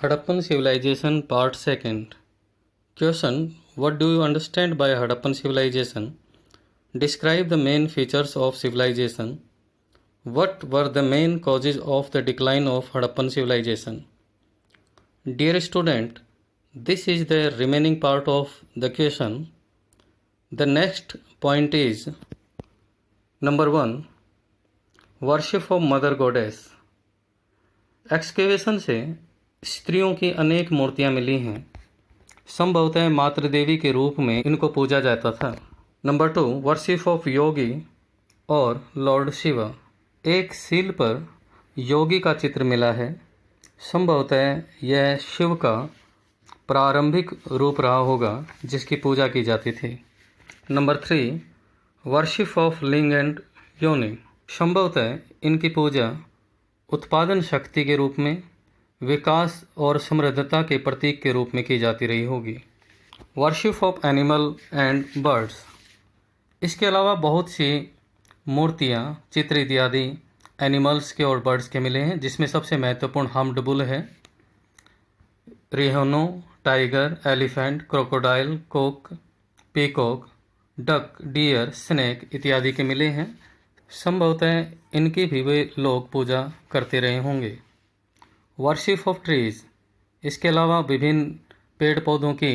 Harappan Civilization Part 2. Question: What do you understand by Harappan civilization? Describe the main features of civilization. What were the main causes of the decline of Harappan civilization? Dear student, this is the remaining part of the question. The next point is number 1. Worship of Mother Goddess. Excavation से स्त्रियों की अनेक मूर्तियां मिली हैं। संभवतः मातृ देवी के रूप में इनको पूजा जाता था। नंबर 2, वर्शिप ऑफ योगी और लॉर्ड शिवा। एक सील पर योगी का चित्र मिला है। संभवतः यह शिव का प्रारंभिक रूप रहा होगा जिसकी पूजा की जाती थी। नंबर 3, वर्शिप ऑफ लिंग एंड योनि। संभवतः इनकी पूजा उत्पादन शक्ति के रूप में, विकास और समृद्धता के प्रतीक के रूप में की जाती रही होगी। Worship of animal and birds. इसके अलावा बहुत सी मूर्तियाँ, चित्र इत्यादि एनिमल्स के और बर्ड्स के मिले हैं, जिसमें सबसे महत्वपूर्ण हम्ड बुल है, rhino, tiger, elephant, crocodile, cock, peacock, duck, deer, snake इत्यादि के मिले हैं। संभवतः इनकी भी वे लोग पूजा करते रहे होंगे। Worship of trees. इसके अलावा विभिन्न पेड़ पौधों की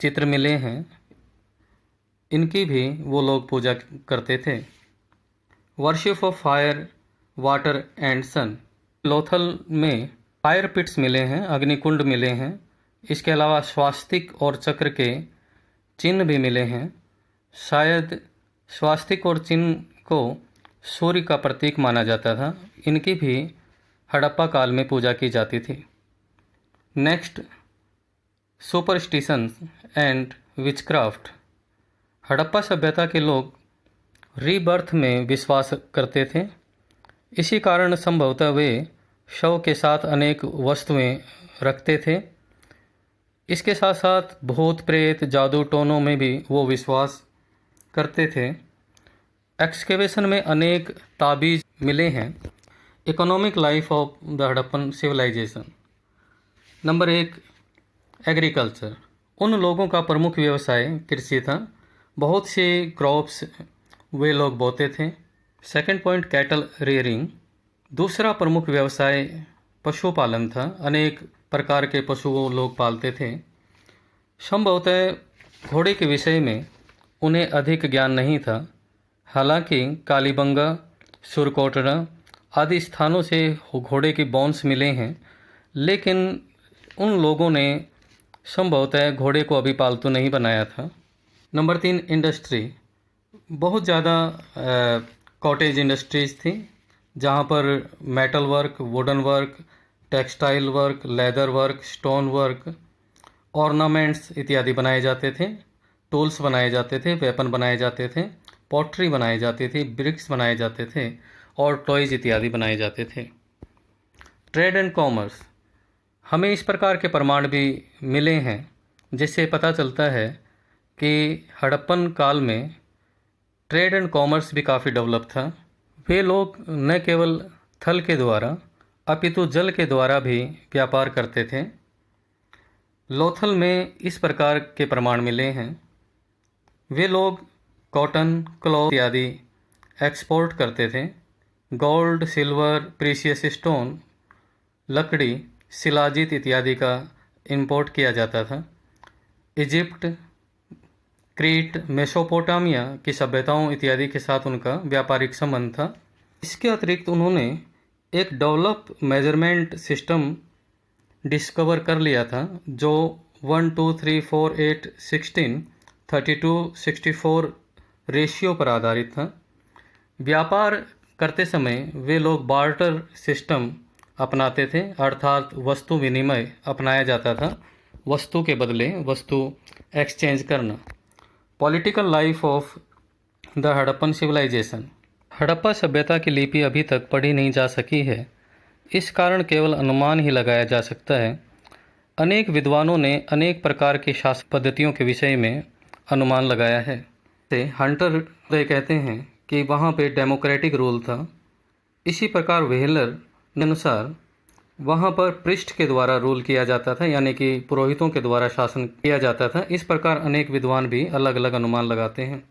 चित्र मिले हैं, इनकी भी वो लोग पूजा करते थे। Worship of fire, water and sun. Lothal में फायर पिट्स मिले हैं, अग्निकुंड मिले हैं। इसके अलावा स्वास्तिक और चक्र के चिन्ह भी मिले हैं। शायद स्वास्तिक और चिन्ह को सूर्य का प्रतीक माना जाता था। इनकी भी हड़प्पा काल में पूजा की जाती थी। Next, superstitions and witchcraft. Harappa सभ्यता के लोग रीबर्थ में विश्वास करते थे। इसी कारण संभवतः वे शव के साथ अनेक वस्तुएं रखते थे। इसके साथ साथ भूत प्रेत, जादू टोनों में भी वो विश्वास करते थे। एक्सकेवेशन में अनेक ताबीज मिले हैं। Economic life of the Harappan civilisation. Number 1, agriculture. उन लोगों का प्रमुख व्यवसाय कृषि था। बहुत से क्रॉप्स वे लोग बोते थे। Second point, cattle rearing. दूसरा प्रमुख व्यवसाय पशुपालन था। अनेक प्रकार के पशु वो लोग पालते थे। संभवतः घोड़े के विषय में उन्हें अधिक ज्ञान नहीं था। हालांकि कालीबंगा, सुरकोटड़ा आदि स्थानों से घोड़े के बोन्स मिले हैं, लेकिन उन लोगों ने संभवतः घोड़े को अभी पालतू नहीं बनाया था। Number 3, industry. बहुत ज़्यादा कॉटेज इंडस्ट्रीज थी, जहाँ पर metal work, wooden work, textile work, leather work, stone work, ornaments इत्यादि बनाए जाते थे। टूल्स बनाए जाते थे, वेपन बनाए जाते थे, पॉटरी बनाए जाते थे, ब्रिक्स बनाए जाते थे और टॉयज इत्यादि बनाए जाते थे। Trade and commerce. हमें इस प्रकार के प्रमाण भी मिले हैं जिससे पता चलता है कि हड़प्पन काल में ट्रेड एंड कॉमर्स भी काफ़ी डेवलप था। वे लोग न केवल थल के द्वारा अपितु जल के द्वारा भी व्यापार करते थे। लोथल में इस प्रकार के प्रमाण मिले हैं। वे लोग कॉटन, क्लॉथ इत्यादि एक्सपोर्ट करते थे। गोल्ड, सिल्वर, प्रीशियस स्टोन, लकड़ी, शिलाजित इत्यादि का इंपोर्ट किया जाता था। इजिप्ट, क्रीट, मेसोपोटामिया की सभ्यताओं इत्यादि के साथ उनका व्यापारिक संबंध था। इसके अतिरिक्त उन्होंने एक डेवलप मेजरमेंट सिस्टम डिस्कवर कर लिया था जो 1, 2, 3, 4, 8, 16, 32, 64 रेशियो पर आधारित था। व्यापार करते समय वे लोग बार्टर सिस्टम अपनाते थे, अर्थात वस्तु विनिमय अपनाया जाता था, वस्तु के बदले वस्तु एक्सचेंज करना। Political life of the Harappan civilization. Harappa सभ्यता की लिपि अभी तक पढ़ी नहीं जा सकी है। इस कारण केवल अनुमान ही लगाया जा सकता है। अनेक विद्वानों ने अनेक प्रकार की शासन पद्धतियों के विषय में अनुमान लगाया है। हंटर वे कहते हैं कि वहाँ पे डेमोक्रेटिक रूल था। इसी प्रकार व्हेलर के अनुसार वहाँ पर पृष्ठ के द्वारा रूल किया जाता था, यानी कि पुरोहितों के द्वारा शासन किया जाता था। इस प्रकार अनेक विद्वान भी अलग अलग अनुमान लगाते हैं।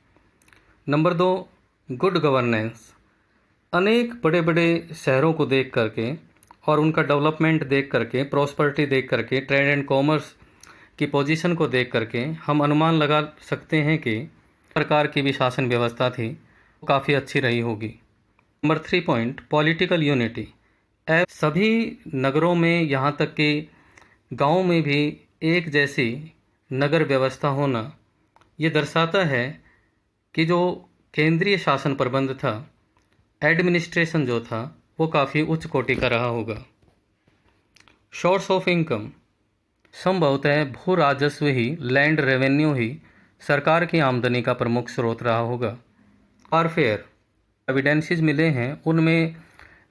Number 2, good governance. अनेक बड़े बड़े शहरों को देख करके और उनका डेवलपमेंट देख करके, प्रॉस्पेरिटी देख करके, ट्रेड एंड कॉमर्स की पोजीशन को देख करके हम अनुमान लगा सकते हैं कि प्रकार की भी शासन व्यवस्था थी वो काफ़ी अच्छी रही होगी। Number 3 point, political unity. सभी नगरों में, यहाँ तक कि गाँव में भी एक जैसी नगर व्यवस्था होना ये दर्शाता है कि जो केंद्रीय शासन प्रबंध था, एडमिनिस्ट्रेशन जो था, वो काफ़ी उच्च कोटि का रहा होगा। Source of income. संभवतः भू राजस्व ही, लैंड रेवेन्यू ही सरकार की आमदनी का प्रमुख स्रोत रहा होगा। वॉरफेयर एविडेंसेस मिले हैं, उनमें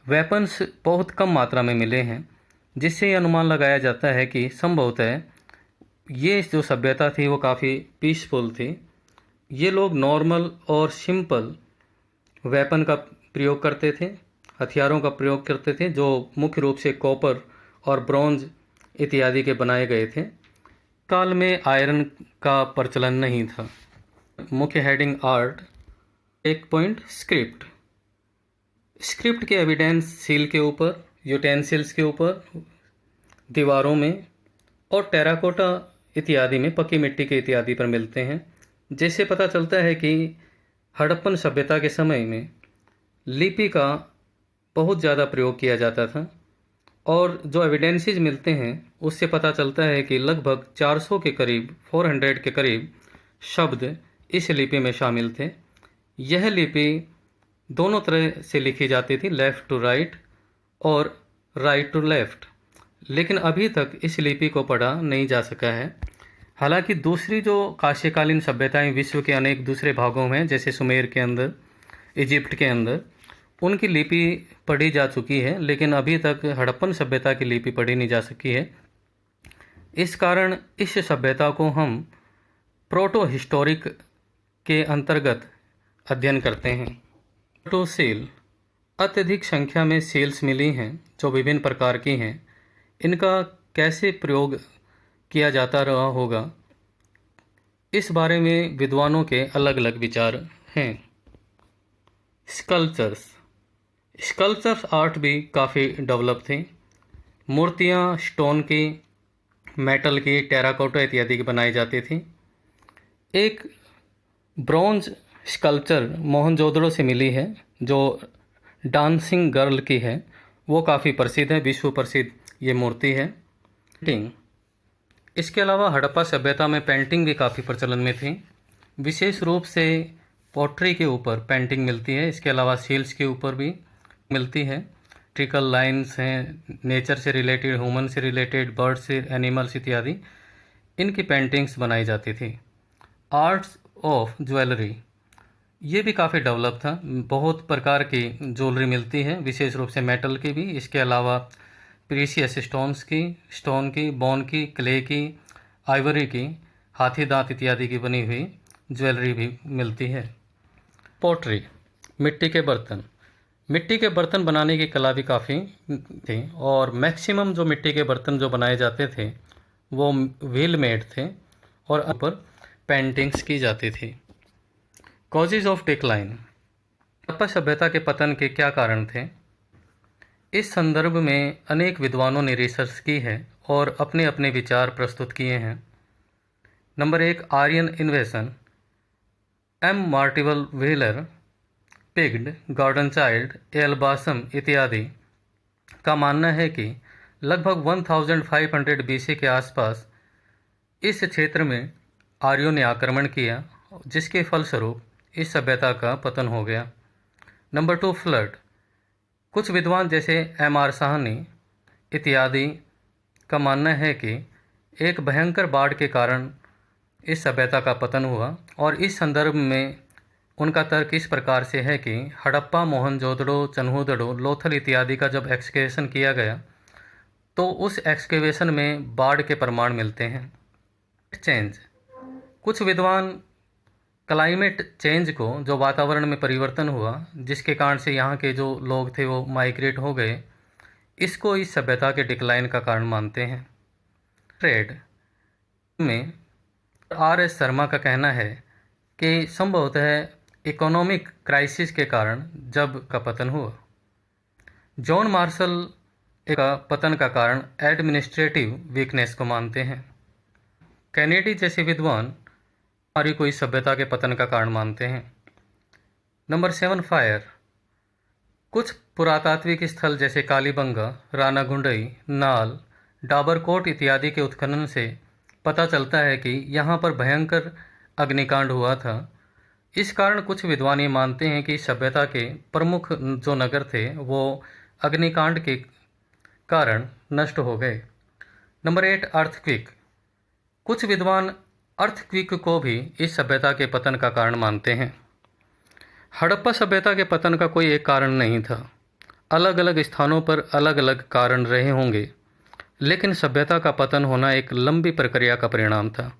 वेपन्स बहुत कम मात्रा में मिले हैं, जिससे ये अनुमान लगाया जाता है कि संभवतः ये जो सभ्यता थी वो काफ़ी पीसफुल थी। ये लोग नॉर्मल और सिंपल वेपन का प्रयोग करते थे, हथियारों का प्रयोग करते थे, जो मुख्य रूप से कॉपर और ब्रॉन्ज इत्यादि के बनाए गए थे। काल में आयरन का प्रचलन नहीं था। मुख्य heading art. 1 point, script. Script के एविडेंस सील के ऊपर, यूटेंसिल्स के ऊपर, दीवारों में और टेराकोटा इत्यादि में, पक्की मिट्टी के इत्यादि पर मिलते हैं, जिससे पता चलता है कि हड़प्पन सभ्यता के समय में लिपि का बहुत ज़्यादा प्रयोग किया जाता था। और जो एविडेंसेस मिलते हैं उससे पता चलता है कि लगभग 400 के करीब, 400 के करीब शब्द इस लिपि में शामिल थे। यह लिपि दोनों तरह से लिखी जाती थी, लेफ़्ट टू राइट और राइट टू लेफ़्ट, लेकिन अभी तक इस लिपि को पढ़ा नहीं जा सका है। हालांकि दूसरी जो कांस्यकालीन सभ्यताएं विश्व के अनेक दूसरे भागों में, जैसे सुमेर के अंदर, इजिप्ट के अंदर, उनकी लिपि पढ़ी जा चुकी है, लेकिन अभी तक हड़प्पन सभ्यता की लिपि पढ़ी नहीं जा सकी है। इस कारण इस सभ्यता को हम प्रोटो हिस्टोरिक के अंतर्गत अध्ययन करते हैं। Proto cell. अत्यधिक संख्या में सेल्स मिली हैं जो विभिन्न प्रकार की हैं। इनका कैसे प्रयोग किया जाता रहा होगा, इस बारे में विद्वानों के अलग अलग विचार हैं। स्कल्पचर्स। स्कल्पचर्स आर्ट भी काफ़ी डेवलप थी। मूर्तियाँ स्टोन की, मेटल की, टेराकोटा इत्यादि की बनाई जाती थी। एक ब्रॉन्ज स्कल्पचर मोहनजोदड़ो से मिली है जो डांसिंग गर्ल की है, वो काफ़ी प्रसिद्ध है, विश्व प्रसिद्ध ये मूर्ति है। पेंटिंग। इसके अलावा हड़प्पा सभ्यता में पेंटिंग भी काफ़ी प्रचलन में थी। विशेष रूप से पोट्री के ऊपर पेंटिंग मिलती है। इसके अलावा सील्स के ऊपर भी मिलती है। ट्रिकल लाइन्स हैं, नेचर से रिलेटेड, ह्यूमन से रिलेटेड, बर्ड से, एनिमल्स इत्यादि, इनकी पेंटिंग्स बनाई जाती थी। आर्ट्स ऑफ ज्वेलरी, ये भी काफ़ी डेवलप था। बहुत प्रकार की ज्वेलरी मिलती है, विशेष रूप से मेटल की भी। इसके अलावा प्रीशियस स्टोन्स की, स्टोन की, बोन की, क्ले की, आइवरी की, हाथी दांत इत्यादि की बनी हुई ज्वेलरी भी मिलती है। पोट्री, मिट्टी के बर्तन। मिट्टी के बर्तन बनाने की कला भी काफ़ी थी और मैक्सिमम जो मिट्टी के बर्तन जो बनाए जाते थे वो व्हील मेड थे और ऊपर पेंटिंग्स की जाती थी। Causes of decline. हड़प्पा सभ्यता के पतन के क्या कारण थे, इस संदर्भ में अनेक विद्वानों ने रिसर्च की है और अपने अपने विचार प्रस्तुत किए हैं। Number 1, Aryan invasion. M Mortimer Wheeler, Piggott, Gordon Childe, L Basham इत्यादि का मानना है कि लगभग 1500 BC के आसपास इस क्षेत्र में आर्यों ने आक्रमण किया, जिसके फलस्वरूप इस सभ्यता का पतन हो गया। Number 2, flood. कुछ विद्वान जैसे M.R. साहनी इत्यादि का मानना है कि एक भयंकर बाढ़ के कारण इस सभ्यता का पतन हुआ और इस संदर्भ में उनका तर्क इस प्रकार से है कि हड़प्पा, मोहनजोदड़ो, चन्हूदड़ो, लोथल इत्यादि का जब एक्सकेवेशन किया गया तो उस एक्सकेवेशन में बाढ़ के प्रमाण मिलते हैं। चेंज। कुछ विद्वान क्लाइमेट चेंज को, जो वातावरण में परिवर्तन हुआ जिसके कारण से यहाँ के जो लोग थे वो माइग्रेट हो गए, इसको इस सभ्यता के डिक्लाइन का कारण मानते हैं। ट्रेड में आर एस शर्मा का कहना है कि संभवतः इकोनॉमिक क्राइसिस के कारण जब का पतन हुआ। जॉन मार्शल का पतन का कारण एडमिनिस्ट्रेटिव वीकनेस को मानते हैं। कैनेडी जैसे विद्वान हमारी कोई सभ्यता के पतन का कारण मानते हैं। Number 7, fire. कुछ पुरातात्विक स्थल जैसे कालीबंगा, रानागुंडई, नाल, डाबरकोट इत्यादि के उत्खनन से पता चलता है कि यहाँ पर भयंकर अग्निकांड हुआ था। इस कारण कुछ विद्वान ये मानते हैं कि सभ्यता के प्रमुख जो नगर थे वो अग्निकांड के कारण नष्ट हो गए। Number 8, earthquake. कुछ विद्वान अर्थक्वेक को भी इस सभ्यता के पतन का कारण मानते हैं। हड़प्पा सभ्यता के पतन का कोई एक कारण नहीं था। अलग अलग स्थानों पर अलग अलग कारण रहे होंगे, लेकिन सभ्यता का पतन होना एक लंबी प्रक्रिया का परिणाम था।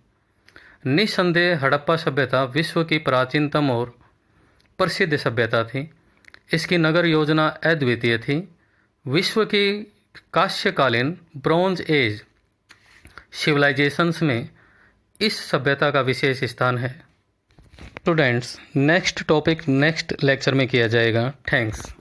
निस्संदेह हड़प्पा सभ्यता विश्व की प्राचीनतम और प्रसिद्ध सभ्यता थी। इसकी नगर योजना अद्वितीय थी। विश्व की कांस्यकालीन ब्रॉन्ज एज सिविलाइजेशंस में इस सभ्यता का विशेष स्थान है। Students, next topic next lecture में किया जाएगा। थैंक्स।